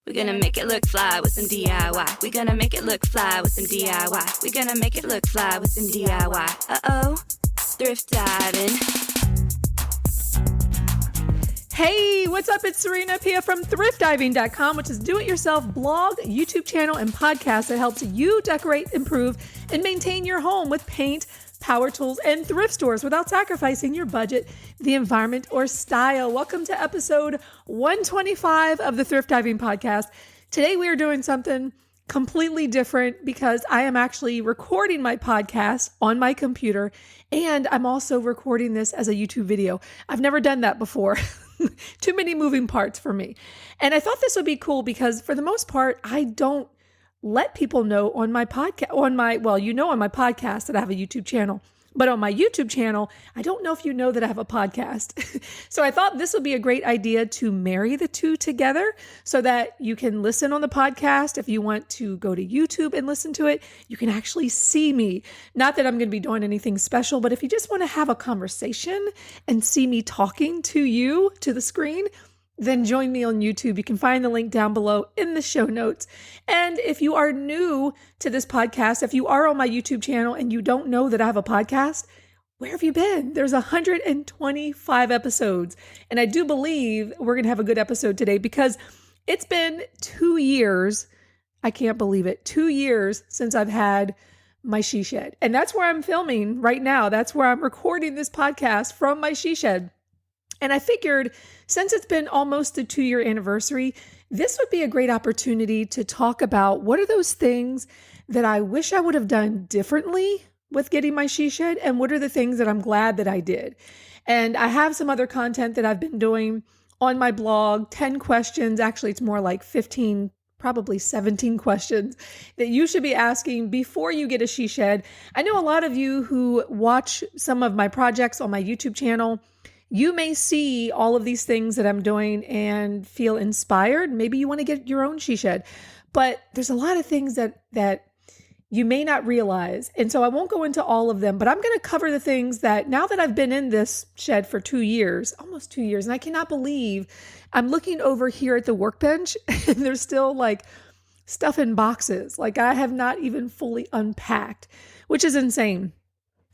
We're gonna make it look fly with some DIY. We're gonna make it look fly with some DIY. We're gonna make it look fly with some DIY. Uh-oh, thrift diving. Hey, what's up? It's Serena Pia from thriftdiving.com, which is do-it-yourself blog, YouTube channel, and podcast that helps you decorate, improve, and maintain your home with paint, power tools, and thrift stores without sacrificing your budget, the environment, or style. Welcome to episode 125 of the Thrift Diving Podcast. Today we are doing something completely different because I am actually recording my podcast on my computer, and I'm also recording this as a YouTube video. I've never done that before. Too many moving parts for me. And I thought this would be cool because for the most part, I don't let people know on my podcast, on my podcast that I have a YouTube channel. But on my YouTube channel, I don't know if you know that I have a podcast. So I thought this would be a great idea to marry the two together so that you can listen on the podcast. If you want to go to YouTube and listen to it, you can actually see me. Not that I'm going to be doing anything special, but if you just want to have a conversation and see me talking to you, to the screen, then join me on YouTube. You can find the link down below in the show notes. And if you are new to this podcast, if you are on my YouTube channel and you don't know that I have a podcast, where have you been? There's 125 episodes. And I do believe we're going to have a good episode today because it's been 2 years. I can't believe it. 2 years since I've had my she shed. And that's where I'm filming right now. That's where I'm recording this podcast from my she shed. And I figured since it's been almost a 2-year anniversary, this would be a great opportunity to talk about what are those things that I wish I would have done differently with getting my she shed, and what are the things that I'm glad that I did. And I have some other content that I've been doing on my blog, 10 questions. Actually, it's more like 15, probably 17 questions that you should be asking before you get a she shed. I know a lot of you who watch some of my projects on my YouTube channel, you may see all of these things that I'm doing and feel inspired. Maybe you want to get your own she shed, but there's a lot of things that you may not realize. And so I won't go into all of them, but I'm going to cover the things that now that I've been in this shed for 2 years, almost 2 years, and I cannot believe I'm looking over here at the workbench and there's still like stuff in boxes. Like I have not even fully unpacked, which is insane.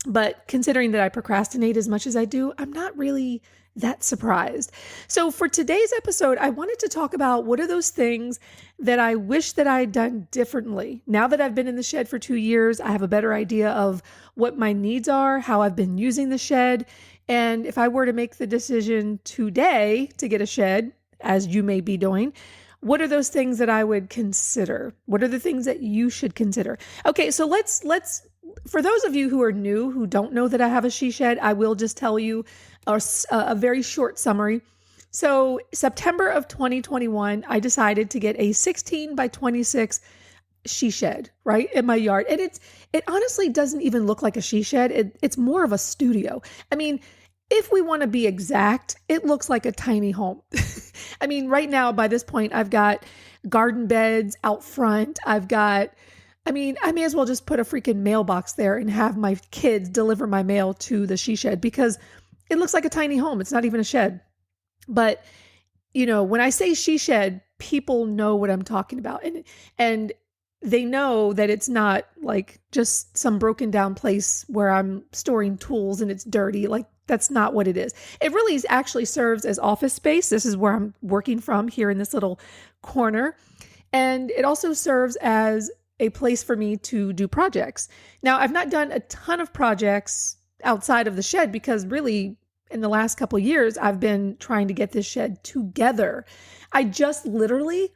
But considering that I procrastinate as much as I do, I'm not really that surprised. So for today's episode, I wanted to talk about what are those things that I wish that I had done differently. Now that I've been in the shed for 2 years, I have a better idea of what my needs are, how I've been using the shed. And if I were to make the decision today to get a shed, as you may be doing, what are those things that I would consider? What are the things that you should consider? Okay, so let's for those of you who are new, who don't know that I have a she shed, I will just tell you a very short summary. So September of 2021, I decided to get a 16 by 26 she shed, right, in my yard. And it honestly doesn't even look like a she shed. It's more of a studio. I mean, if we want to be exact, it looks like a tiny home. I mean, right now, by this point, I've got garden beds out front. I may as well just put a freaking mailbox there and have my kids deliver my mail to the she shed because it looks like a tiny home. It's not even a shed. But, you know, when I say she shed, people know what I'm talking about. And they know that it's not like just some broken down place where I'm storing tools and it's dirty. Like that's not what it is. It really actually serves as office space. This is where I'm working from here in this little corner. And it also serves as a place for me to do projects. Now, I've not done a ton of projects outside of the shed because really in the last couple of years, I've been trying to get this shed together. I just literally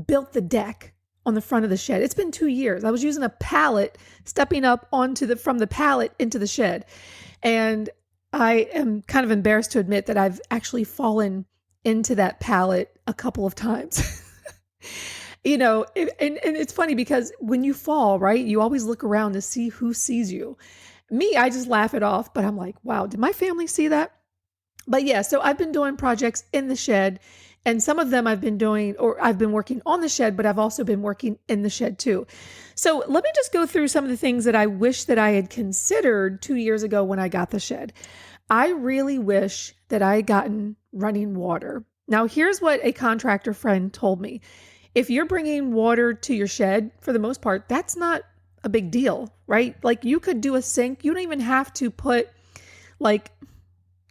built the deck on the front of the shed. It's been 2 years. I was using a pallet, stepping up from the pallet into the shed. And I am kind of embarrassed to admit that I've actually fallen into that pallet a couple of times. You know, and it's funny because when you fall, right, you always look around to see who sees you. Me, I just laugh it off, but I'm like, wow, did my family see that? But yeah, so I've been doing projects in the shed, and some of them I've been working on the shed, but I've also been working in the shed too. So let me just go through some of the things that I wish that I had considered 2 years ago when I got the shed. I really wish that I had gotten running water. Now, here's what a contractor friend told me. if you're bringing water to your shed, for the most part, that's not a big deal, right? Like you could do a sink. You don't even have to put like,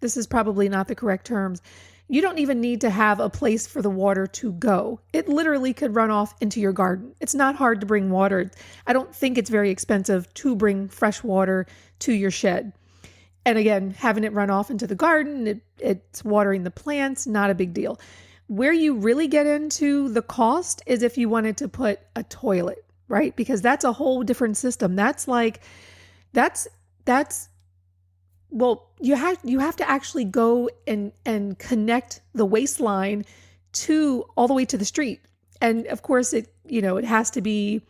this is probably not the correct terms. You don't even need to have a place for the water to go. It literally could run off into your garden. It's not hard to bring water. I don't think it's very expensive to bring fresh water to your shed. And again, having it run off into the garden, it's watering the plants, not a big deal. Where you really get into the cost is if you wanted to put a toilet, right? Because that's a whole different system. Well, you have to actually go and connect the waistline to all the way to the street. And of course it has to be,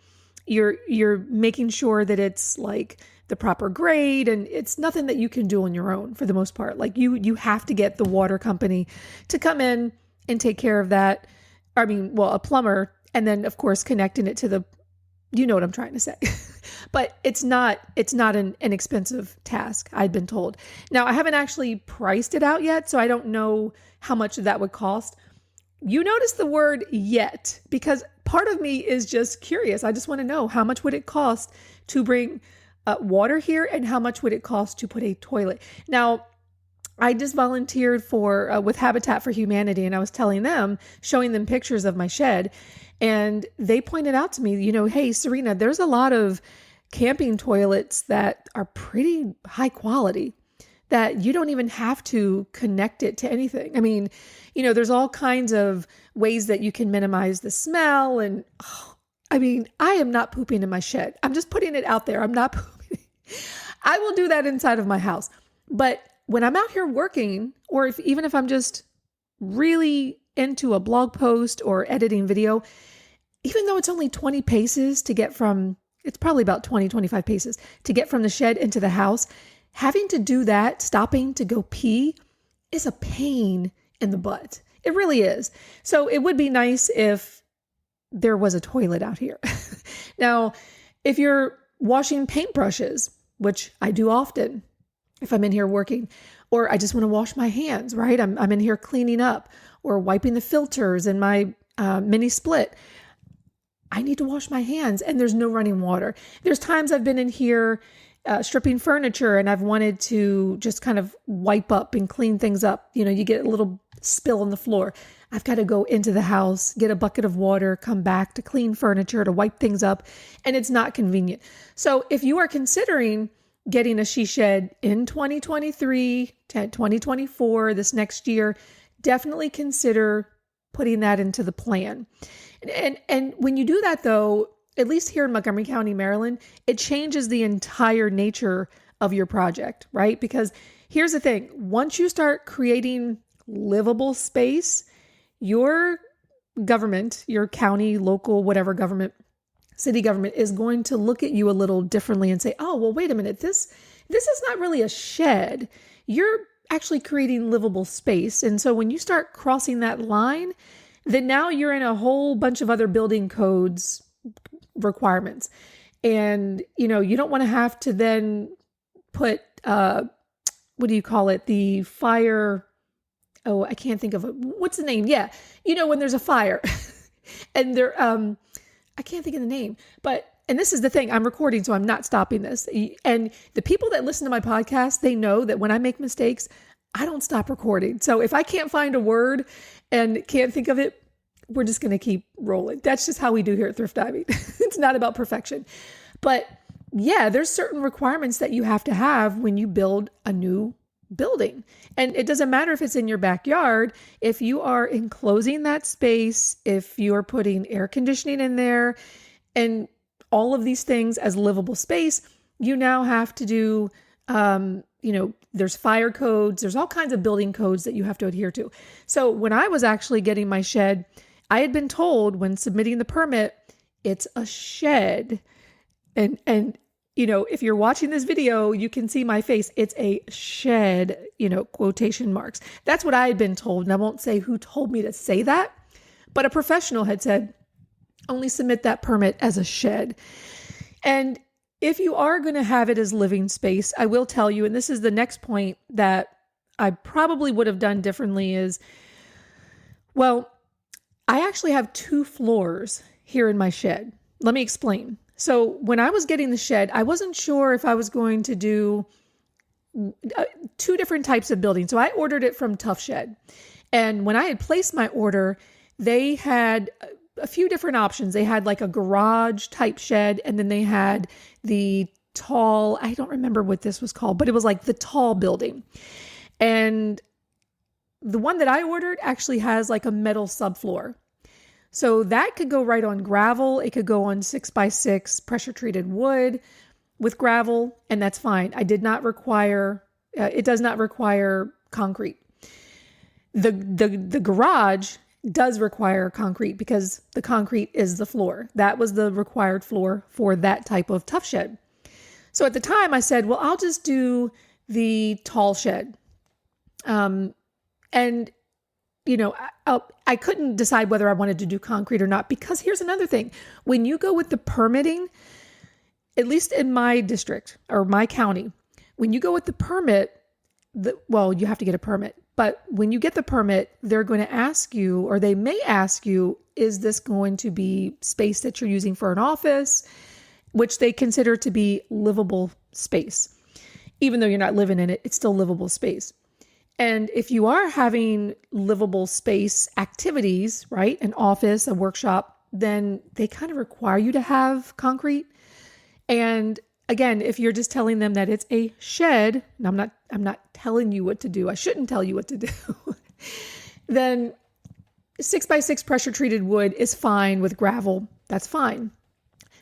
you're making sure that it's like the proper grade, and it's nothing that you can do on your own for the most part. Like you have to get the water company to come in and take care of that. I mean, well, a plumber, and then of course connecting it to the, you know what I'm trying to say. But it's not an inexpensive task, I've been told. Now, I haven't actually priced it out yet, so I don't know how much that would cost. You notice the word yet, because part of me is just curious. I just want to know, how much would it cost to bring water here, and how much would it cost to put a toilet? Now, I just volunteered with Habitat for Humanity, and I was showing them pictures of my shed, and they pointed out to me, hey, Serena, there's a lot of camping toilets that are pretty high quality that you don't even have to connect it to anything. I mean, there's all kinds of ways that you can minimize the smell. And I am not pooping in my shed. I'm just putting it out there. I'm not pooping. I will do that inside of my house. But when I'm out here working, or even if I'm just really into a blog post or editing video, even though it's only 20 paces to get from, it's probably about 20, 25 paces to get from the shed into the house, having to do that, stopping to go pee, is a pain in the butt. It really is. So it would be nice if there was a toilet out here. Now, if you're washing paintbrushes, which I do often if I'm in here working, or I just want to wash my hands, right? I'm in here cleaning up or wiping the filters in my mini split. I need to wash my hands, and there's no running water. There's times I've been in here stripping furniture, and I've wanted to just kind of wipe up and clean things up. You get a little spill on the floor. I've got to go into the house, get a bucket of water, come back to clean furniture, to wipe things up, and it's not convenient. So if you are considering getting a she shed in 2023, 2024, this next year, definitely consider putting that into the plan. And when you do that, though, at least here in Montgomery County, Maryland, it changes the entire nature of your project, right? Because here's the thing. Once you start creating livable space, your government, your county, local, whatever government, city government, is going to look at you a little differently and say, oh, well, wait a minute, this is not really a shed. You're actually creating livable space. And so when you start crossing that line, then now you're in a whole bunch of other building codes requirements. And, you don't want to have to then put, what do you call it? The fire. Oh, I can't think of it. What's the name? Yeah. When there's a fire and I can't think of the name, and this is the thing, I'm recording, so I'm not stopping this. And the people that listen to my podcast, they know that when I make mistakes, I don't stop recording. So if I can't find a word and can't think of it, we're just going to keep rolling. That's just how we do here at Thrift Diving. It's not about perfection. But yeah, there's certain requirements that you have to have when you build a new building. And it doesn't matter if it's in your backyard. If you are enclosing that space, if you are putting air conditioning in there and all of these things as livable space, you now have to do, there's fire codes, there's all kinds of building codes that you have to adhere to. So when I was actually getting my shed, I had been told when submitting the permit, it's a shed. And if you're watching this video, you can see my face. It's a shed, quotation marks. That's what I had been told. And I won't say who told me to say that, but a professional had said, only submit that permit as a shed. And if you are going to have it as living space, I will tell you, and this is the next point that I probably would have done differently is, well, I actually have 2 floors here in my shed. Let me explain. So when I was getting the shed, I wasn't sure if I was going to do 2 different types of building. So I ordered it from Tough Shed. And when I had placed my order, they had a few different options. They had like a garage type shed, and then they had the tall, I don't remember what this was called, but it was like the tall building. And the one that I ordered actually has like a metal subfloor. So that could go right on gravel. It could go on 6x6 pressure treated wood with gravel, and that's fine. It does not require concrete. The garage does require concrete because the concrete is the floor. That was the required floor for that type of tough shed. So at the time I said, well, I'll just do the tall shed. And you know, I couldn't decide whether I wanted to do concrete or not, because here's another thing. When you go with the permitting, at least in my district or my county, when you go with the permit, you have to get a permit. But when you get the permit, they're going to ask you, or they may ask you, is this going to be space that you're using for an office, which they consider to be livable space. Even though you're not living in it, it's still livable space. And if you are having livable space activities, right, an office, a workshop, then they kind of require you to have concrete. And again, if you're just telling them that it's a shed, and I'm not telling you what to do, I shouldn't tell you what to do, then 6x6 pressure treated wood is fine with gravel. That's fine.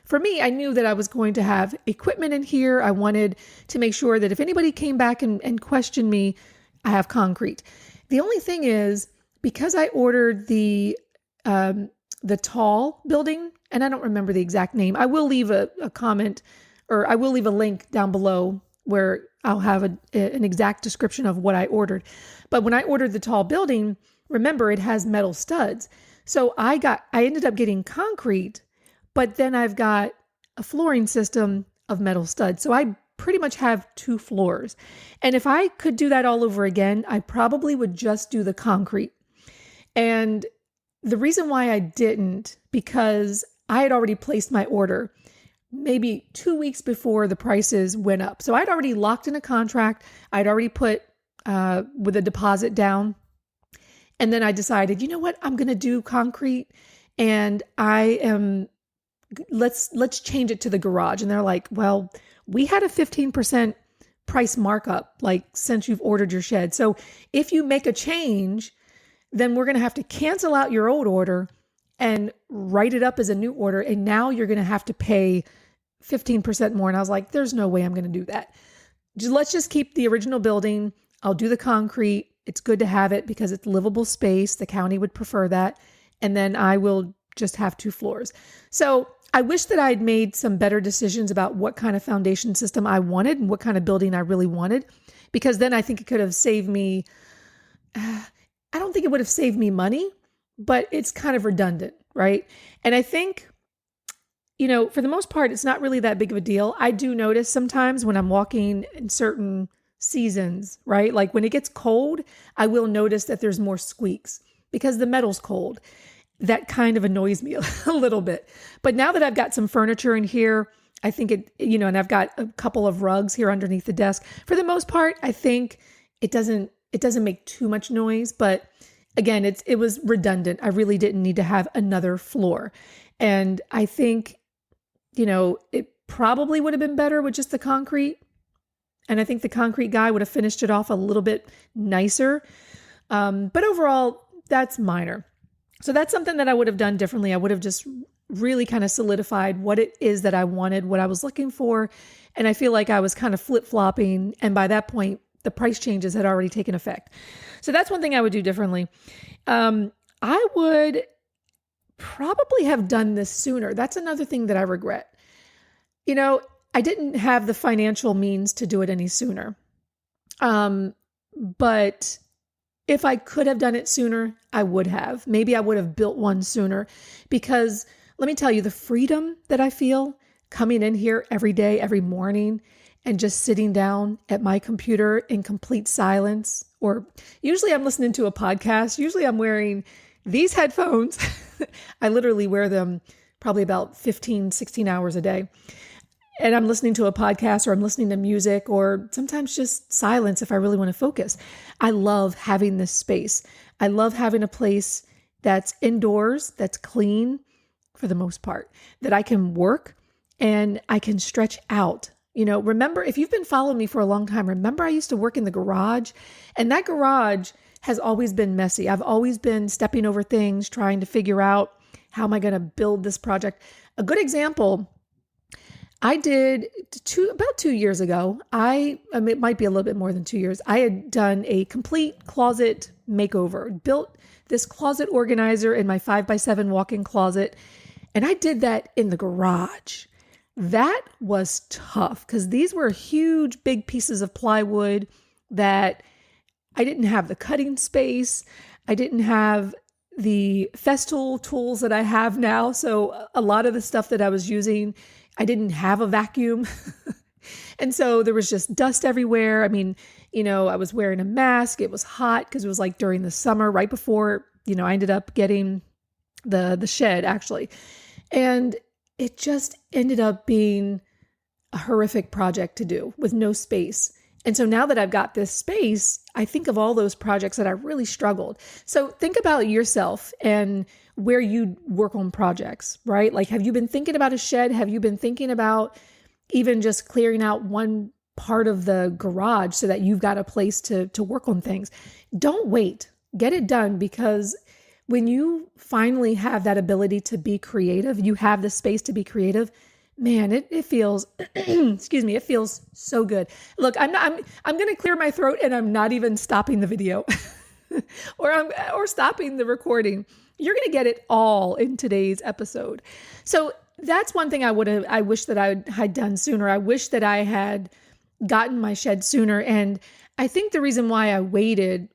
For me, I knew that I was going to have equipment in here. I wanted to make sure that if anybody came back and questioned me, I have concrete. The only thing is, because I ordered the tall building, and I don't remember the exact name, I will leave a comment, or I will leave a link down below where I'll have an exact description of what I ordered. But when I ordered the tall building, remember, it has metal studs. So I ended up getting concrete, but then I've got a flooring system of metal studs. So I pretty much have 2 floors. And if I could do that all over again, I probably would just do the concrete. And the reason why I didn't, because I had already placed my order maybe 2 weeks before the prices went up. So I'd already locked in a contract. I'd already put with a deposit down. And then I decided, you know what, I'm going to do concrete, and let's change it to the garage. And they're like, well, we had a 15% price markup, like, since you've ordered your shed. So if you make a change, then we're going to have to cancel out your old order and write it up as a new order. And now you're going to have to pay 15% more. And I was like, there's no way I'm going to do that. Let's just keep the original building. I'll do the concrete. It's good to have it because it's livable space. The county would prefer that. And then I will just have 2 floors. So I wish that I'd made some better decisions about what kind of foundation system I wanted and what kind of building I really wanted, because then I think it could have saved me. I don't think it would have saved me money, but it's kind of redundant, right? And I think, you know, for the most part, it's not really that big of a deal. I do notice sometimes when I'm walking in certain seasons, right? Like when it gets cold, I will notice that there's more squeaks because the metal's cold. That kind of annoys me a little bit. But now that I've got some furniture in here, I think and I've got a couple of rugs here underneath the desk. For the most part, I think it doesn't make too much noise. But again, it was redundant. I really didn't need to have another floor. And I think, it probably would have been better with just the concrete. And I think the concrete guy would have finished it off a little bit nicer. But overall, that's minor. So that's something that I would have done differently. I would have just really kind of solidified what it is that I wanted, what I was looking for. And I feel like I was kind of flip-flopping. And by that point, the price changes had already taken effect. So that's one thing I would do differently. I would probably have done this sooner. That's another thing that I regret. I didn't have the financial means to do it any sooner. But if I could have done it sooner, I would have. Maybe I would have built one sooner, because let me tell you, the freedom that I feel coming in here every day, every morning, and just sitting down at my computer in complete silence, or usually I'm listening to a podcast. Usually I'm wearing These headphones, I literally wear them probably about 15, 16 hours a day. And I'm listening to a podcast or I'm listening to music or sometimes just silence if I really want to focus. I love having this space. I love having a place that's indoors, that's clean for the most part, that I can work and I can stretch out. Remember, if you've been following me for a long time, remember I used to work in the garage, and that garage has always been messy. I've always been stepping over things, trying to figure out how am I going to build this project. A good example I did about 2 years ago. It might be a little bit more than 2 years. I had done a complete closet makeover, built this closet organizer in my 5x7 walk-in closet. And I did that in the garage. That was tough because these were huge, big pieces of plywood that I didn't have the cutting space. I didn't have the Festool tools that I have now. So a lot of the stuff that I was using, I didn't have a vacuum. And so there was just dust everywhere. I mean, I was wearing a mask. It was hot because it was like during the summer, right before, I ended up getting the shed actually. And it just ended up being a horrific project to do with no space. And so now that I've got this space, I think of all those projects that I really struggled. So think about yourself and where you work on projects, right? Like, have you been thinking about a shed? Have you been thinking about even just clearing out one part of the garage so that you've got a place to work on things? Don't wait. Get it done, because when you finally have that ability to be creative, you have the space to be creative, man, it feels, excuse me, it feels so good. Look, I'm going to clear my throat and I'm not even stopping the video or stopping the recording. You're going to get it all in today's episode. So that's one thing I wish that I had done sooner. I wish that I had gotten my shed sooner. And I think the reason why I waited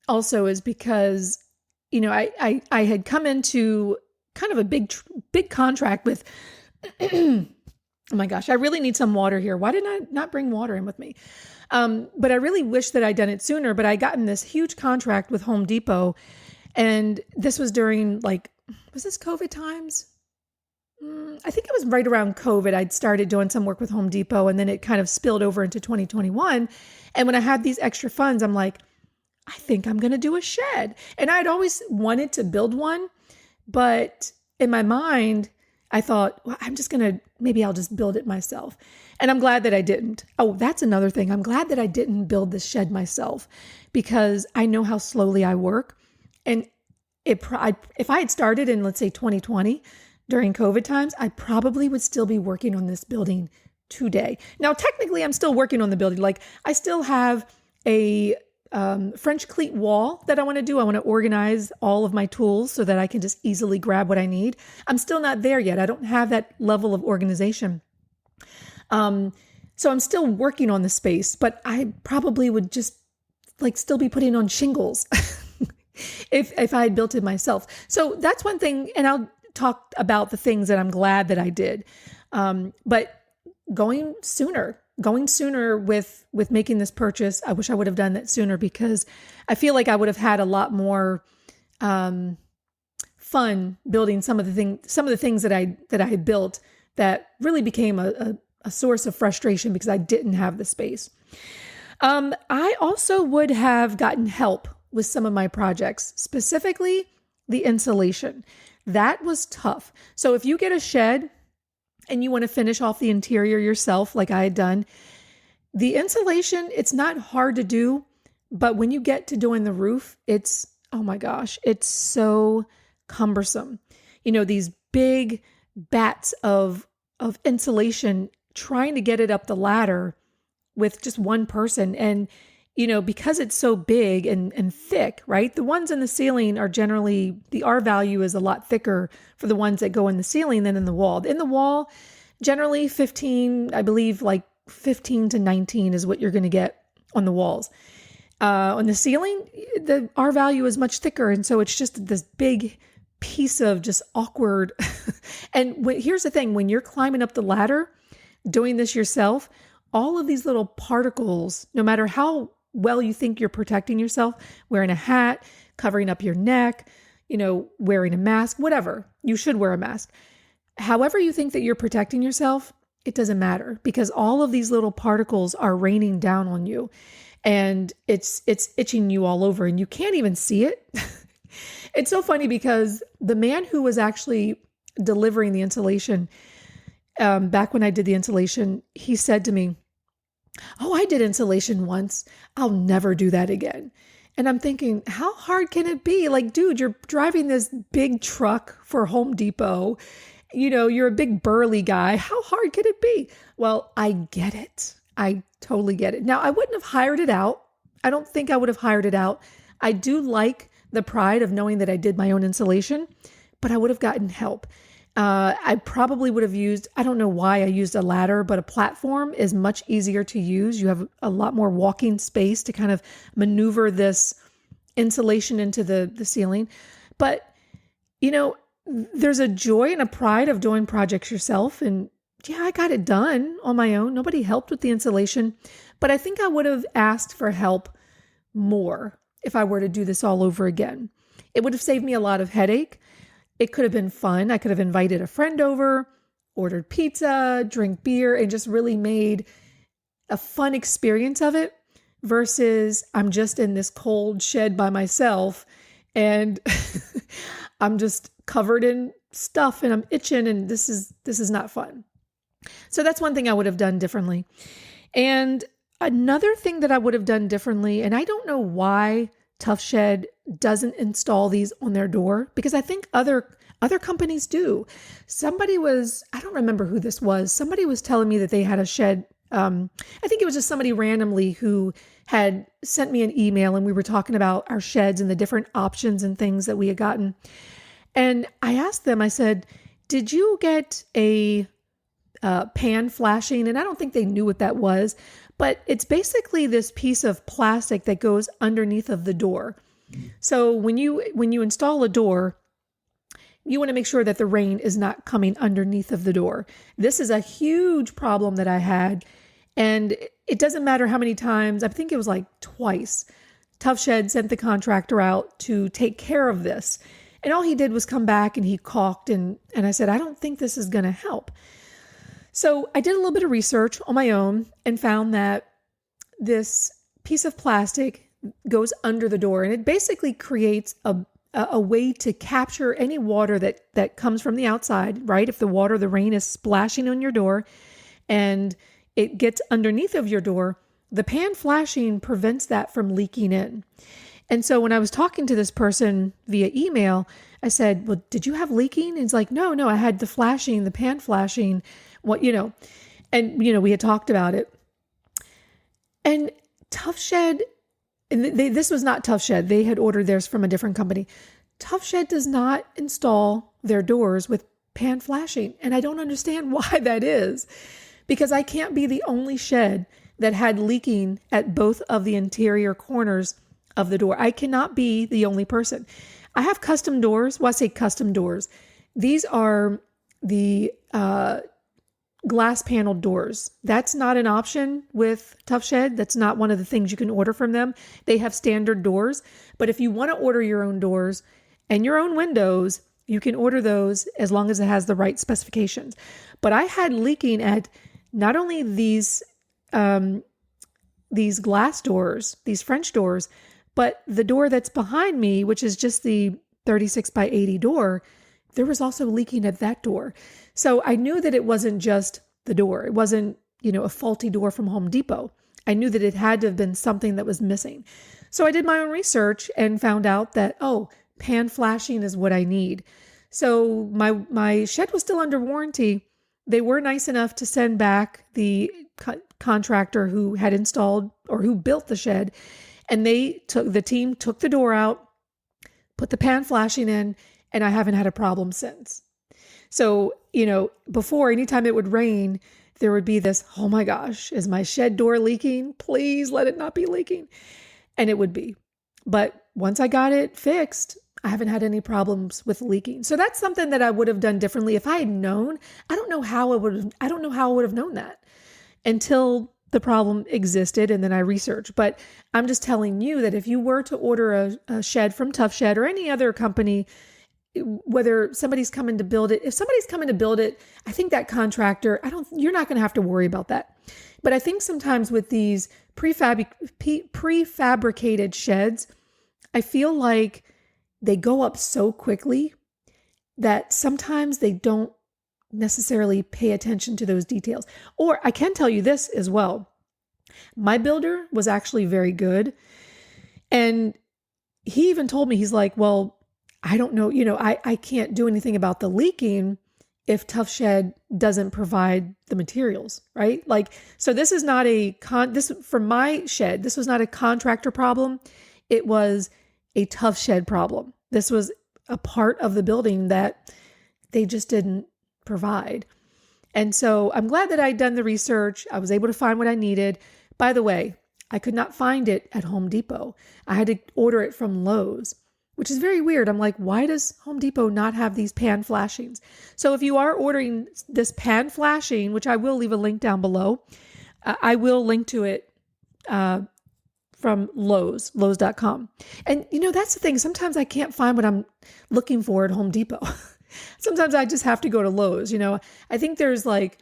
also is because I had come into kind of a big contract with, oh my gosh, I really need some water here. Why didn't I not bring water in with me? But I really wish that I'd done it sooner, but I got in this huge contract with Home Depot. And this was during was this COVID times? I think it was right around COVID. I'd started doing some work with Home Depot, and then it kind of spilled over into 2021. And when I had these extra funds, I'm like, I think I'm going to do a shed. And I'd always wanted to build one, but in my mind, I thought, well, maybe I'll just build it myself. And I'm glad that I didn't. Oh, that's another thing. I'm glad that I didn't build this shed myself, because I know how slowly I work. And if I had started in, let's say 2020 during COVID times, I probably would still be working on this building today. Now, technically I'm still working on the building. Like, I still have a French cleat wall that I want to do. I want to organize all of my tools so that I can just easily grab what I need. I'm still not there yet. I don't have that level of organization. So I'm still working on the space, but I probably would just still be putting on shingles if I had built it myself. So that's one thing. And I'll talk about the things that I'm glad that I did. But going sooner with making this purchase. I wish I would have done that sooner, because I feel like I would have had a lot more fun building some of the things that I had built that really became a source of frustration because I didn't have the space. I also would have gotten help with some of my projects, specifically the insulation. That was tough. So if you get a shed and you want to finish off the interior yourself, like I had done, the insulation, it's not hard to do, but when you get to doing the roof, oh my gosh, it's so cumbersome. These big bats of insulation, trying to get it up the ladder with just one person. And, because it's so big and thick, right? The ones in the ceiling are generally, the R value is a lot thicker for the ones that go in the ceiling than in the wall. In the wall, generally 15, I believe 15 to 19 is what you're going to get on the walls. On the ceiling, the R value is much thicker. And so it's just this big piece of just awkward. And here's the thing, when you're climbing up the ladder, doing this yourself, all of these little particles, no matter how well you think you're protecting yourself, wearing a hat, covering up your neck, wearing a mask, whatever. You should wear a mask. However you think that you're protecting yourself, it doesn't matter because all of these little particles are raining down on you and it's itching you all over and you can't even see it. It's so funny because the man who was actually delivering the insulation, back when I did the insulation, he said to me, "Oh, I did insulation once. I'll never do that again." And I'm thinking, how hard can it be? Like, dude, you're driving this big truck for Home Depot. You're a big burly guy. How hard could it be? Well, I get it. I totally get it. Now, I wouldn't have hired it out. I don't think I would have hired it out. I do like the pride of knowing that I did my own insulation, but I would have gotten help. I probably would have used, I don't know why I used a ladder, but a platform is much easier to use. You have a lot more walking space to kind of maneuver this insulation into the ceiling. But, there's a joy and a pride of doing projects yourself. And yeah, I got it done on my own. Nobody helped with the insulation, but I think I would have asked for help more if I were to do this all over again. It would have saved me a lot of headache. It could have been fun. I could have invited a friend over, ordered pizza, drink beer, and just really made a fun experience of it versus I'm just in this cold shed by myself and I'm just covered in stuff and I'm itching and this is not fun. So that's one thing I would have done differently. And another thing that I would have done differently, and I don't know why Tough Shed doesn't install these on their door because I think other companies do. I don't remember who this was. Somebody was telling me that they had a shed. I think it was just somebody randomly who had sent me an email and we were talking about our sheds and the different options and things that we had gotten. And I asked them, I said, "Did you get a pan flashing?" And I don't think they knew what that was, but it's basically this piece of plastic that goes underneath of the door. So when you install a door, you want to make sure that the rain is not coming underneath of the door. This is a huge problem that I had. And it doesn't matter how many times, I think it was like twice, Tough Shed sent the contractor out to take care of this. And all he did was come back and he caulked and I said, "I don't think this is going to help." So I did a little bit of research on my own and found that this piece of plastic goes under the door and it basically creates a way to capture any water that comes from the outside, right? If the rain is splashing on your door and it gets underneath of your door, the pan flashing prevents that from leaking in. And so when I was talking to this person via email, I said, "Well, did you have leaking?" And he's like, No, I had the pan flashing, and we had talked about it. And Tough Shed, and this was not Tough Shed. They had ordered theirs from a different company. Tough Shed does not install their doors with pan flashing. And I don't understand why that is, because I can't be the only shed that had leaking at both of the interior corners of the door. I cannot be the only person. I have custom doors. Well, I say custom doors. These are the glass paneled doors. That's not an option with Tough Shed. That's not one of the things you can order from them. They have standard doors. But if you want to order your own doors and your own windows, you can order those as long as it has the right specifications. But I had leaking at not only these glass doors, these French doors, but the door that's behind me, which is just the 36 by 80 door, there was also leaking at that door. So I knew that it wasn't just the door. It wasn't, a faulty door from Home Depot. I knew that it had to have been something that was missing. So I did my own research and found out that, pan flashing is what I need. So my shed was still under warranty. They were nice enough to send back the contractor who had installed or who built the shed. And the team took the door out, put the pan flashing in, and I haven't had a problem since. So, before, anytime it would rain, there would be this, "Oh my gosh, is my shed door leaking? Please let it not be leaking." And it would be. But once I got it fixed, I haven't had any problems with leaking. So that's something that I would have done differently if I had known. I don't know how I would have known that until the problem existed and then I researched. But I'm just telling you that if you were to order a shed from Tough Shed or any other company, whether somebody's coming to build it, if somebody's coming to build it, I think that contractor, you're not going to have to worry about that. But I think sometimes with these prefabricated sheds, I feel like they go up so quickly that sometimes they don't necessarily pay attention to those details. Or I can tell you this as well. My builder was actually very good. And he even told me, he's like, well, I don't know, I can't do anything about the leaking if Tough Shed doesn't provide the materials, right? Like, so this is not this for my shed, this was not a contractor problem. It was a Tough Shed problem. This was a part of the building that they just didn't provide. And so I'm glad that I'd done the research. I was able to find what I needed. By the way, I could not find it at Home Depot. I had to order it from Lowe's, which is very weird. I'm like, why does Home Depot not have these pan flashings? So if you are ordering this pan flashing, which I will leave a link down below, I will link to it from Lowe's.com. And that's the thing. Sometimes I can't find what I'm looking for at Home Depot. Sometimes I just have to go to Lowe's. I think there's like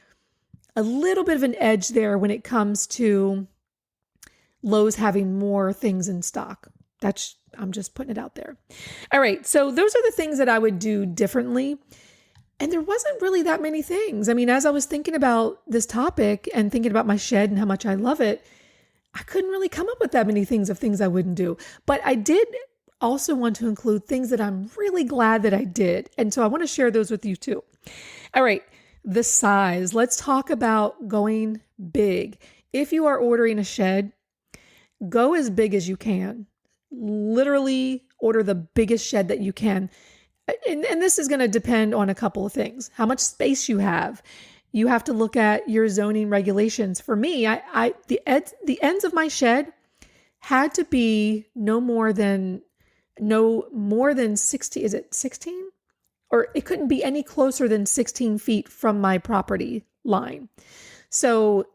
a little bit of an edge there when it comes to Lowe's having more things in stock. I'm just putting it out there. All right. So those are the things that I would do differently. And there wasn't really that many things. I mean, as I was thinking about this topic and thinking about my shed and how much I love it, I couldn't really come up with that many things I wouldn't do. But I did also want to include things that I'm really glad that I did. And so I want to share those with you too. All right. The size. Let's talk about going big. If you are ordering a shed, go as big as you can. Literally order the biggest shed that you can. And this is going to depend on a couple of things. How much space you have. You have to look at your zoning regulations. For me, the ends of my shed had to be no more than 60. Is it 16? Or it couldn't be any closer than 16 feet from my property line. So,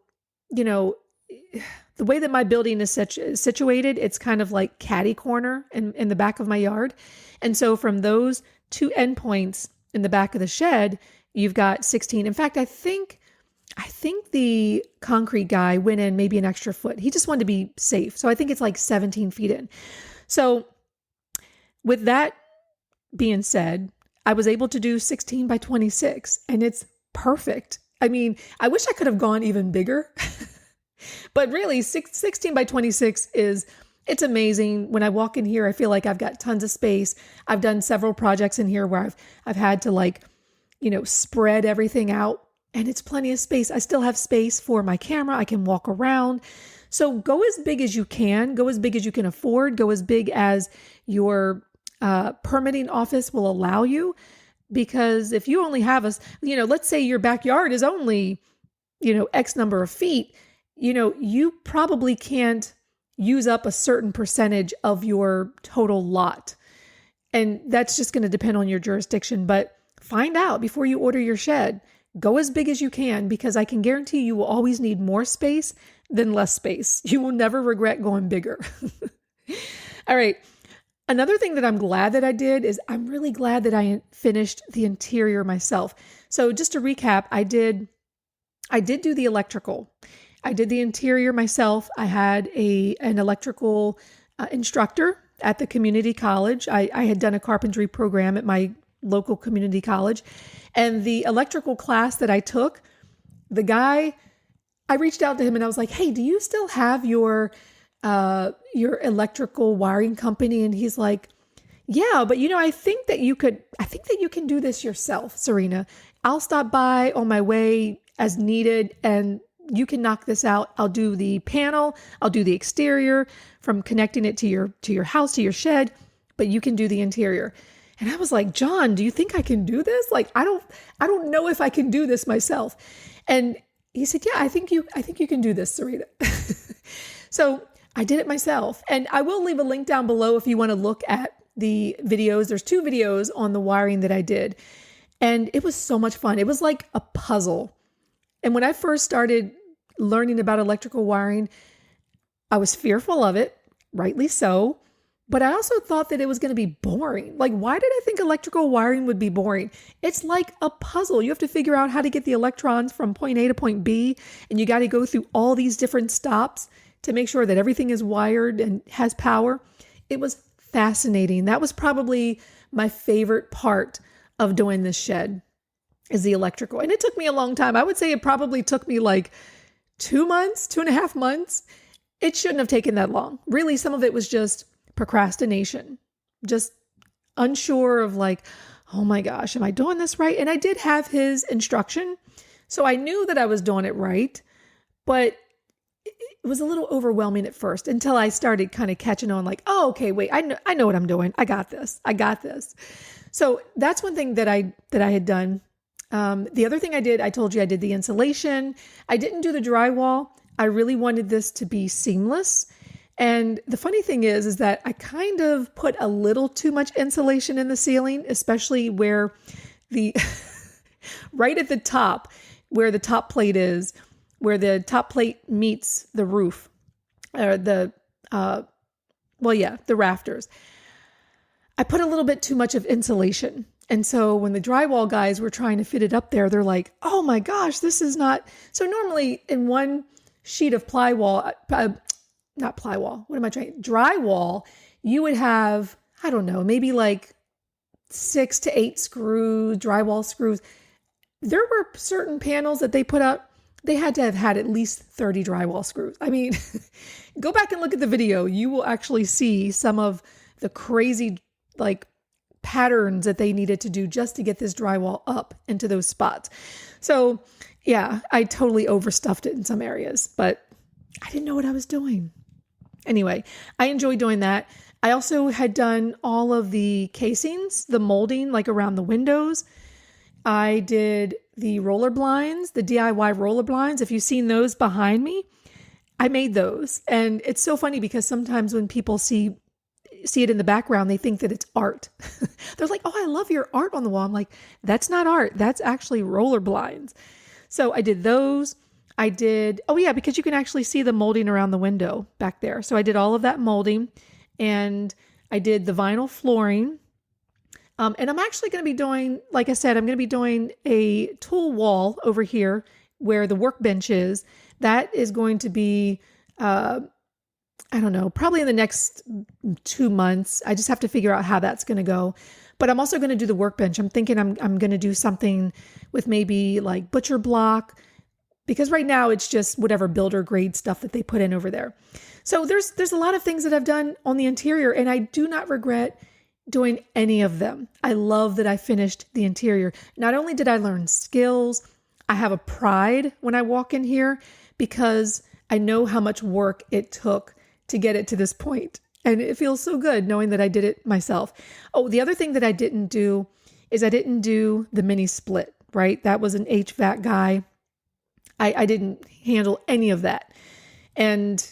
the way that my building is situated, it's kind of like catty corner in the back of my yard. And so from those two endpoints in the back of the shed, you've got 16. In fact, I think the concrete guy went in maybe an extra foot. He just wanted to be safe. So I think it's like 17 feet in. So with that being said, I was able to do 16 by 26 and it's perfect. I mean, I wish I could have gone even bigger. But really, 16 by 26 it's amazing. When I walk in here, I feel like I've got tons of space. I've done several projects in here where I've had to spread everything out and it's plenty of space. I still have space for my camera. I can walk around. So go as big as you can. Go as big as you can afford. Go as big as your permitting office will allow you. Because if you only have let's say your backyard is only, X number of feet, you probably can't use up a certain percentage of your total lot. And that's just going to depend on your jurisdiction. But find out before you order your shed. Go as big as you can, because I can guarantee you will always need more space than less space. You will never regret going bigger. All right. Another thing that I'm glad that I did is I'm really glad that I finished the interior myself. So just to recap, I did do the electrical. I did the interior myself. I had an electrical instructor at the community college. I had done a carpentry program at my local community college. And the electrical class that I took, the guy, I reached out to him and I was like, hey, do you still have your electrical wiring company? And he's like, yeah, but I think that you can do this yourself, Serena. I'll stop by on my way as needed and you can knock this out. I'll do the panel. I'll do the exterior from connecting it to your house, to your shed, but you can do the interior. And I was like, John, do you think I can do this? Like, I don't know if I can do this myself. And he said, yeah, I think you can do this, Serena. So I did it myself. And I will leave a link down below if you want to look at the videos. There's 2 videos on the wiring that I did. And it was so much fun. It was like a puzzle. And when I first started learning about electrical wiring, I was fearful of it, rightly so. But I also thought that it was going to be boring. Like, why did I think electrical wiring would be boring? It's like a puzzle. You have to figure out how to get the electrons from point A to point B, and you got to go through all these different stops to make sure that everything is wired and has power. It was fascinating. That was probably my favorite part of doing this shed, is the electrical. And it took me a long time. I would say it probably took me like 2 months, 2.5 months. It shouldn't have taken that long. Really, some of it was just procrastination, just unsure of like, oh my gosh, am I doing this right? And I did have his instruction, so I knew that I was doing it right, but it was a little overwhelming at first until I started kind of catching on like, oh, okay, wait, I know what I'm doing. I got this. So that's one thing that I had done. The other thing I did, I told you I did the insulation. I didn't do the drywall. I really wanted this to be seamless. And the funny thing is that I kind of put a little too much insulation in the ceiling, especially where the, right at the top, where the top plate is, where the top plate meets the roof, or the rafters. I put a little bit too much of insulation. And so when the drywall guys were trying to fit it up there, they're like, oh my gosh, this is not. So normally in one sheet of drywall, you would have, I don't know, maybe like 6 to 8 screws, drywall screws. There were certain panels that they put up, they had to have had at least 30 drywall screws. I mean, go back and look at the video. You will actually see some of the crazy like patterns that they needed to do just to get this drywall up into those spots. So yeah, I totally overstuffed it in some areas, but I didn't know what I was doing. Anyway, I enjoyed doing that. I also had done all of the casings, the molding, like around the windows. I did the roller blinds, the DIY roller blinds. If you've seen those behind me, I made those. And it's so funny because sometimes when people see it in the background, they think that it's art. They're like, oh, I love your art on the wall. I'm like, that's not art. That's actually roller blinds. So I did those. I did, oh yeah, because you can actually see the molding around the window back there. So I did all of that molding, and I did the vinyl flooring. And I'm actually going to be doing, like I said, I'm going to be doing a tool wall over here where the workbench is. That is going to be, I don't know, probably in the next 2 months. I just have to figure out how that's going to go. But I'm also going to do the workbench. I'm thinking I'm going to do something with maybe like butcher block, because right now it's just whatever builder grade stuff that they put in over there. So there's a lot of things that I've done on the interior, and I do not regret doing any of them. I love that I finished the interior. Not only did I learn skills, I have a pride when I walk in here because I know how much work it took to get it to this point. And it feels so good knowing that I did it myself. Oh, the other thing that I didn't do is I didn't do the mini split, right? That was an HVAC guy. I didn't handle any of that. And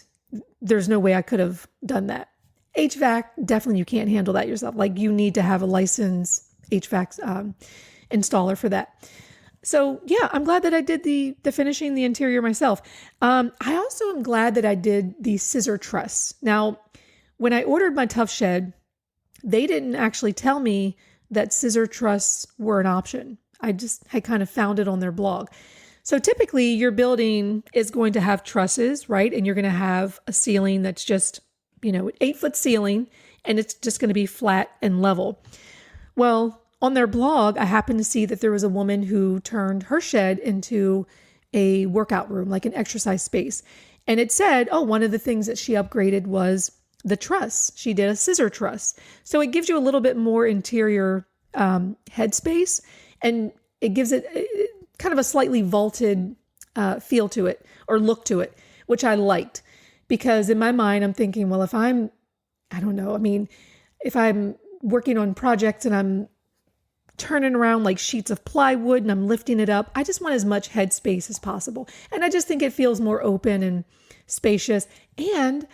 there's no way I could have done that. HVAC, definitely you can't handle that yourself. Like you need to have a licensed HVAC installer for that. So yeah, I'm glad that I did the finishing the interior myself. I also am glad that I did the scissor truss. Now, when I ordered my Tough Shed, they didn't actually tell me that scissor truss were an option. I kind of found it on their blog. So typically your building is going to have trusses, right? And you're going to have a ceiling that's just, 8-foot ceiling, and it's just going to be flat and level. Well, on their blog, I happened to see that there was a woman who turned her shed into a workout room, like an exercise space. And it said, one of the things that she upgraded was the truss. She did a scissor truss. So it gives you a little bit more interior headspace, and it gives it kind of a slightly vaulted feel to it or look to it, which I liked. Because in my mind, I'm thinking, well, if I'm working on projects and I'm turning around like sheets of plywood and I'm lifting it up, I just want as much headspace as possible. And I just think it feels more open and spacious. And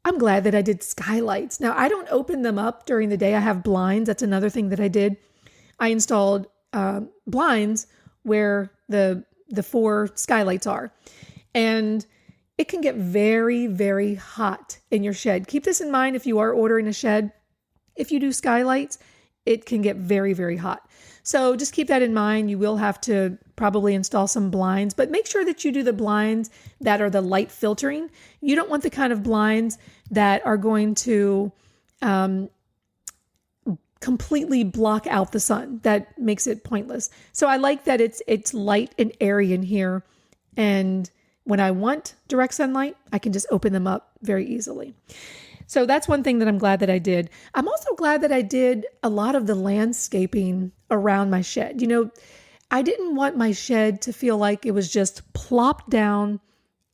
I'm glad that I did skylights. Now, I don't open them up during the day. I have blinds. That's another thing that I did. I installed blinds where the 4 skylights are. And it can get very, very hot in your shed. Keep this in mind if you are ordering a shed. If you do skylights, it can get very, very hot. So just keep that in mind. You will have to probably install some blinds, but make sure that you do the blinds that are the light filtering. You don't want the kind of blinds that are going to completely block out the sun. That makes it pointless. So I like that it's light and airy in here. And when I want direct sunlight, I can just open them up very easily. So that's one thing that I'm glad that I did. I'm also glad that I did a lot of the landscaping around my shed. I didn't want my shed to feel like it was just plopped down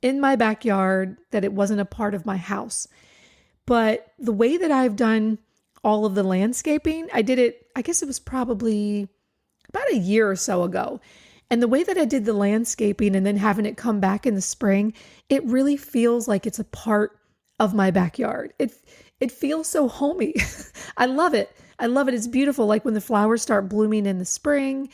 in my backyard, that it wasn't a part of my house. But the way that I've done all of the landscaping, I did it, I guess it was probably about a year or so ago. And the way that I did the landscaping and then having it come back in the spring, it really feels like it's a part of my backyard. It feels so homey. I love it. I love it. It's beautiful. Like when the flowers start blooming in the spring.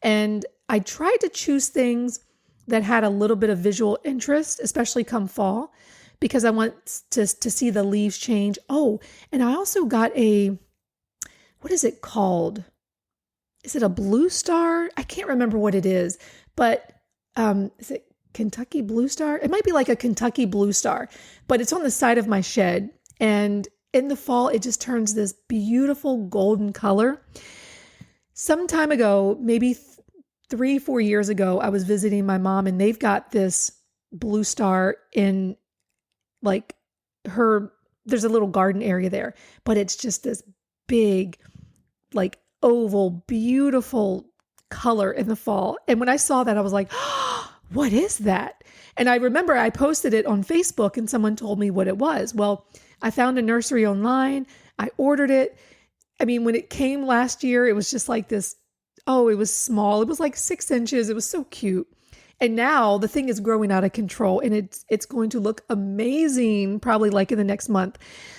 And I tried to choose things that had a little bit of visual interest, especially come fall, because I want to see the leaves change. Oh, and I also got what is it called? Is it a blue star? I can't remember what it is, but is it Kentucky blue star? It might be like a Kentucky blue star, but it's on the side of my shed. And in the fall, it just turns this beautiful golden color. Some time ago, maybe 3-4 years ago, I was visiting my mom and they've got this blue star in there's a little garden area there, but it's just this big, oval, beautiful color in the fall. And when I saw that, I was like, oh, what is that? And I remember I posted it on Facebook and someone told me what it was. Well, I found a nursery online. I ordered it. I mean, when it came last year, it was just like this. Oh, it was small. It was like 6 inches. It was so cute. And now the thing is growing out of control and it's going to look amazing probably like in the next month.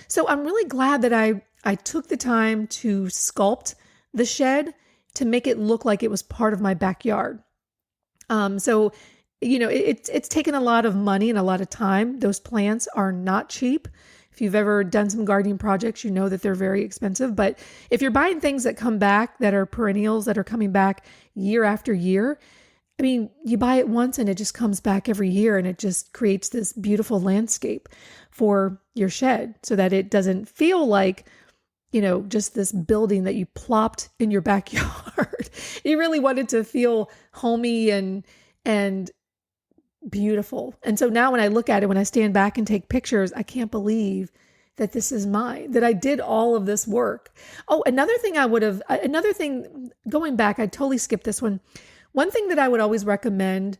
So I'm really glad that I took the time to sculpt the shed to make it look like it was part of my backyard. So it's taken a lot of money and a lot of time. Those plants are not cheap. If you've ever done some gardening projects, you know that they're very expensive. But if you're buying things that come back, that are perennials, that are coming back year after year, I mean, you buy it once and it just comes back every year and it just creates this beautiful landscape for your shed so that it doesn't feel like, just this building that you plopped in your backyard. You really want it to feel homey and beautiful. And so now when I look at it, when I stand back and take pictures, I can't believe that this is mine, that I did all of this work. Oh, another thing going back, I totally skipped this one. One thing that I would always recommend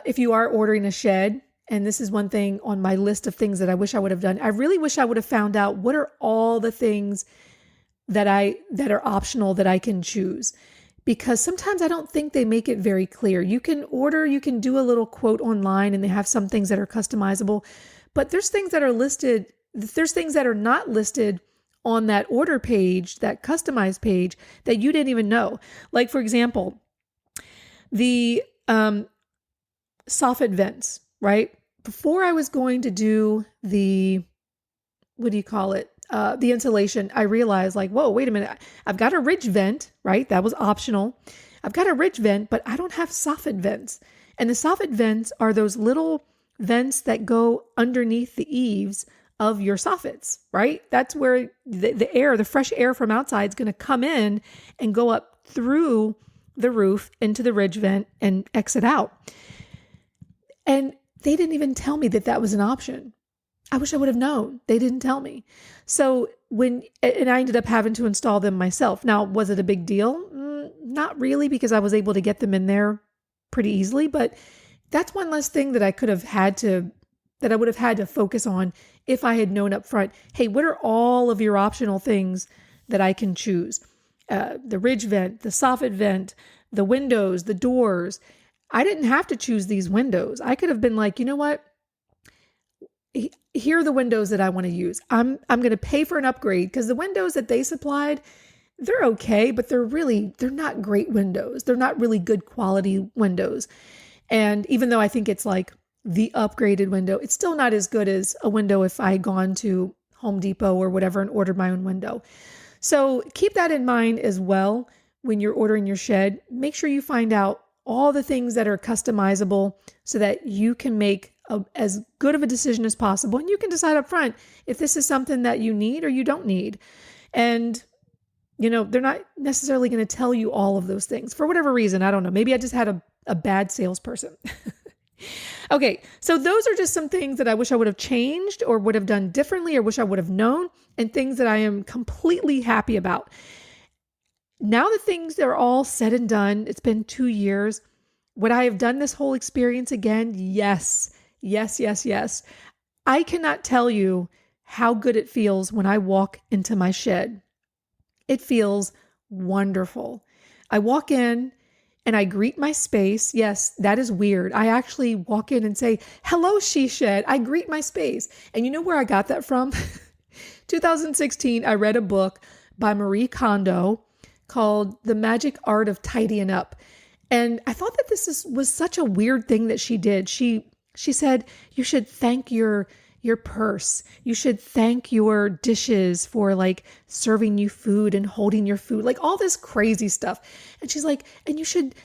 if you are ordering a shed, and this is one thing on my list of things that I wish I would have done. I really wish I would have found out what are all the things that are optional that I can choose. Because sometimes I don't think they make it very clear. You can do a little quote online and they have some things that are customizable, but there's things that are listed. There's things that are not listed on that order page, that customized page that you didn't even know. Like for example, the soffit vents, right? Before I was going to do the insulation, I realized whoa, wait a minute. I've got a ridge vent, right? That was optional. I've got a ridge vent, but I don't have soffit vents. And the soffit vents are those little vents that go underneath the eaves of your soffits, right? That's where the fresh air from outside is going to come in and go up through the roof into the ridge vent and exit out. And they didn't even tell me that was an option. I wish I would have known. They didn't tell me. So and I ended up having to install them myself. Now, was it a big deal? Not really, because I was able to get them in there pretty easily. But that's one less thing that I would have had to focus on if I had known up front, hey, what are all of your optional things that I can choose? The ridge vent, the soffit vent, the windows, the doors. I didn't have to choose these windows. I could have been like, you know what? Here are the windows that I want to use. I'm going to pay for an upgrade because the windows that they supplied, they're okay, but they're not great windows. They're not really good quality windows. And even though I think it's like the upgraded window, it's still not as good as a window if I had gone to Home Depot or whatever and ordered my own window. So keep that in mind as well when you're ordering your shed. Make sure you find out all the things that are customizable so that you can make as good of a decision as possible. And you can decide up front if this is something that you need or you don't need. And, they're not necessarily going to tell you all of those things for whatever reason. I don't know. Maybe I just had a bad salesperson. Okay, so those are just some things that I wish I would have changed or would have done differently or wish I would have known, and things that I am completely happy about. Now the things that are all said and done, it's been 2 years. Would I have done this whole experience again? Yes. Yes, yes, yes. I cannot tell you how good it feels when I walk into my shed. It feels wonderful. I walk in and I greet my space. Yes, that is weird. I actually walk in and say, hello, she shed. I greet my space. And you know where I got that from? 2016, I read a book by Marie Kondo called The Magic Art of Tidying Up. And I thought that was such a weird thing that she did. She said, you should thank your purse. You should thank your dishes for like serving you food and holding your food, like all this crazy stuff. And she's like, and you should,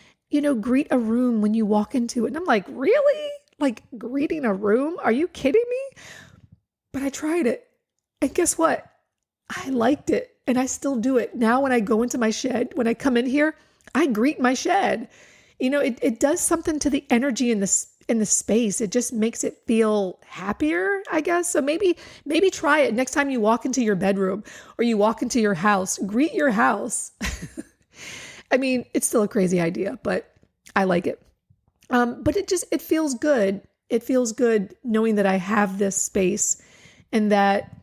greet a room when you walk into it. And I'm like, really? Like greeting a room? Are you kidding me? But I tried it. And guess what? I liked it. And I still do it. Now when I go into my shed, when I come in here, I greet my shed. It does something to the energy in the space. It just makes it feel happier, I guess. So maybe try it next time you walk into your bedroom or you walk into your house. Greet your house. I mean, it's still a crazy idea, but I like it. But it feels good. It feels good knowing that I have this space and that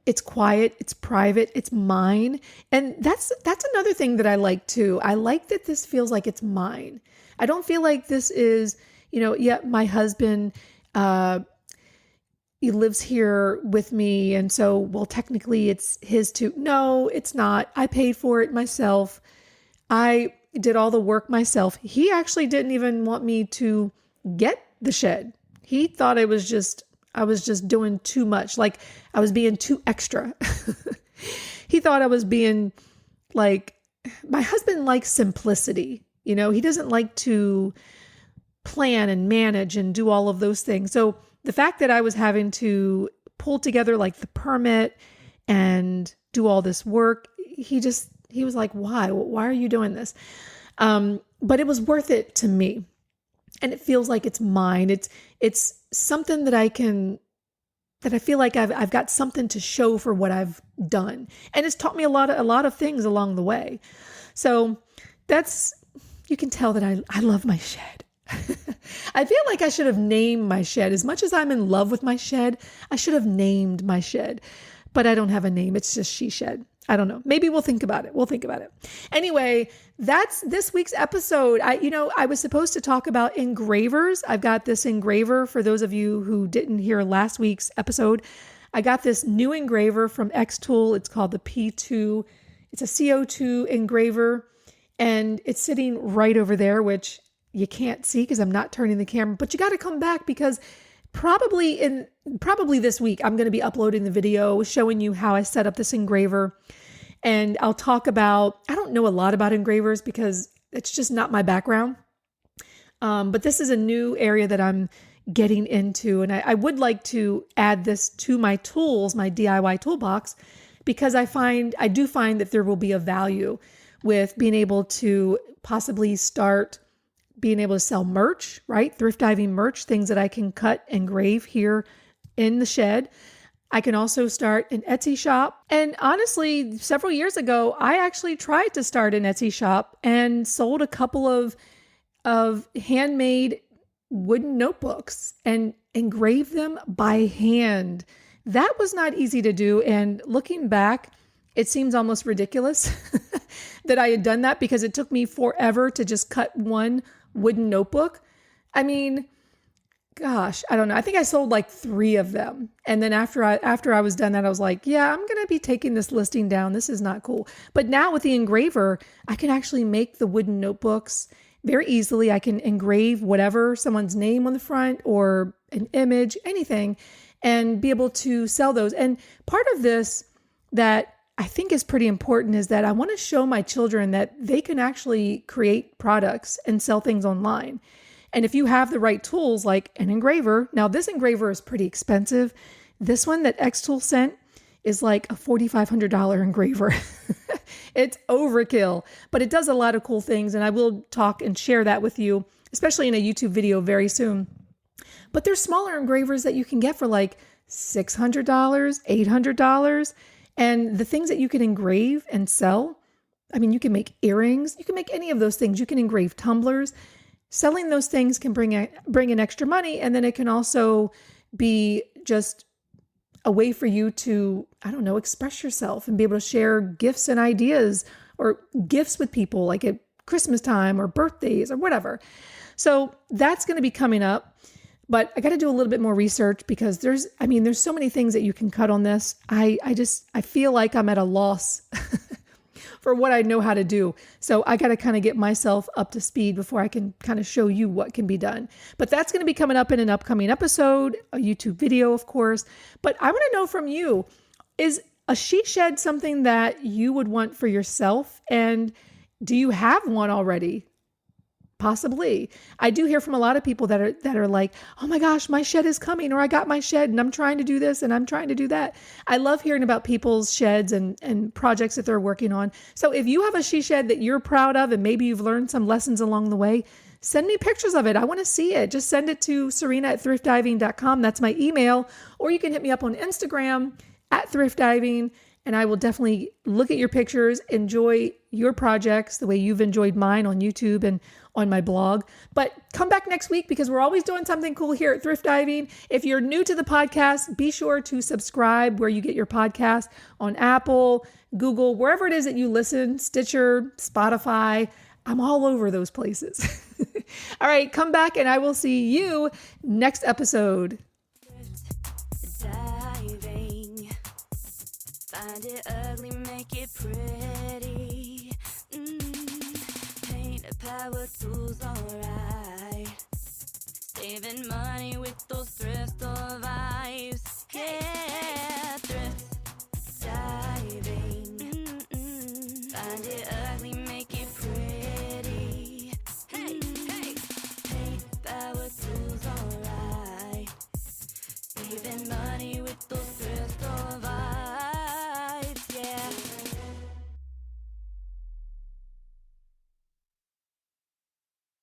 it's quiet, it's private, it's mine. And that's another thing that I like too. I like that this feels like it's mine. I don't feel like this is, my husband, he lives here with me. And so, well, technically it's his too. No, it's not. I paid for it myself. I did all the work myself. He actually didn't even want me to get the shed. He thought I was just doing too much. Like I was being too extra. He thought I was being like, my husband likes simplicity. He doesn't like to plan and manage and do all of those things. So the fact that I was having to pull together like the permit and do all this work, he was like, why are you doing this? But it was worth it to me. And it feels like it's mine. It's something that I feel like I've got something to show for what I've done. And it's taught me a lot of things along the way. So you can tell that I love my shed. I feel like I should have named my shed. As much as I'm in love with my shed, I should have named my shed. But I don't have a name. It's just she shed. I don't know. Maybe we'll think about it. Anyway, that's this week's episode. I was supposed to talk about engravers. I've got this engraver for those of you who didn't hear last week's episode. I got this new engraver from X-Tool. It's called the P2. It's a CO2 engraver, and it's sitting right over there, which you can't see because I'm not turning the camera, but you got to come back because probably this week, I'm going to be uploading the video showing you how I set up this engraver. And I'll talk about, I don't know a lot about engravers because it's just not my background. But this is a new area that I'm getting into. And I would like to add this to my tools, my DIY toolbox, because I do find that there will be a value with being able to possibly start being able to sell merch, right? Thrift diving merch, things that I can cut, engrave here in the shed. I can also start an Etsy shop. And honestly, several years ago, I actually tried to start an Etsy shop and sold a couple of handmade wooden notebooks and engraved them by hand. That was not easy to do. And looking back, it seems almost ridiculous that I had done that because it took me forever to just cut one wooden notebook. I mean, gosh, I don't know. I think I sold like 3 of them. And then after I was done that, I was like, yeah, I'm going to be taking this listing down. This is not cool. But now with the engraver, I can actually make the wooden notebooks very easily. I can engrave whatever, someone's name on the front or an image, anything, and be able to sell those. And part of this that I think is pretty important is that I want to show my children that they can actually create products and sell things online. And if you have the right tools like an engraver, now this engraver is pretty expensive. This one that Xtool sent is like a $4,500 engraver. It's overkill, but it does a lot of cool things. And I will talk and share that with you, especially in a YouTube video very soon. But there's smaller engravers that you can get for like $600, $800. And the things that you can engrave and sell, I mean, you can make earrings, you can make any of those things. You can engrave tumblers. Selling those things can bring in extra money. And then it can also be just a way for you to, I don't know, express yourself and be able to share gifts and ideas or gifts with people like at Christmas time or birthdays or whatever. So that's going to be coming up, but I got to do a little bit more research because there's so many things that you can cut on this. I feel like I'm at a loss for what I know how to do. So I got to kind of get myself up to speed before I can kind of show you what can be done. But that's going to be coming up in an upcoming episode, a YouTube video, of course. But I want to know from you, is a she shed something that you would want for yourself? And do you have one already? Possibly. I do hear from a lot of people that are like, oh my gosh, my shed is coming, or I got my shed and I'm trying to do this and I'm trying to do that. I love hearing about people's sheds and projects that they're working on. So if you have a she shed that you're proud of and maybe you've learned some lessons along the way, send me pictures of it. I want to see it. Just send it to Serena@thriftdiving.com. That's my email. Or you can hit me up on Instagram @thriftdiving. And I will definitely look at your pictures, enjoy your projects the way you've enjoyed mine on YouTube and on my blog. But come back next week because we're always doing something cool here at Thrift Diving. If you're new to the podcast, be sure to subscribe where you get your podcast on Apple, Google, wherever it is that you listen, Stitcher, Spotify. I'm all over those places. All right, come back and I will see you next episode. Diving. Find it ugly, make it pretty.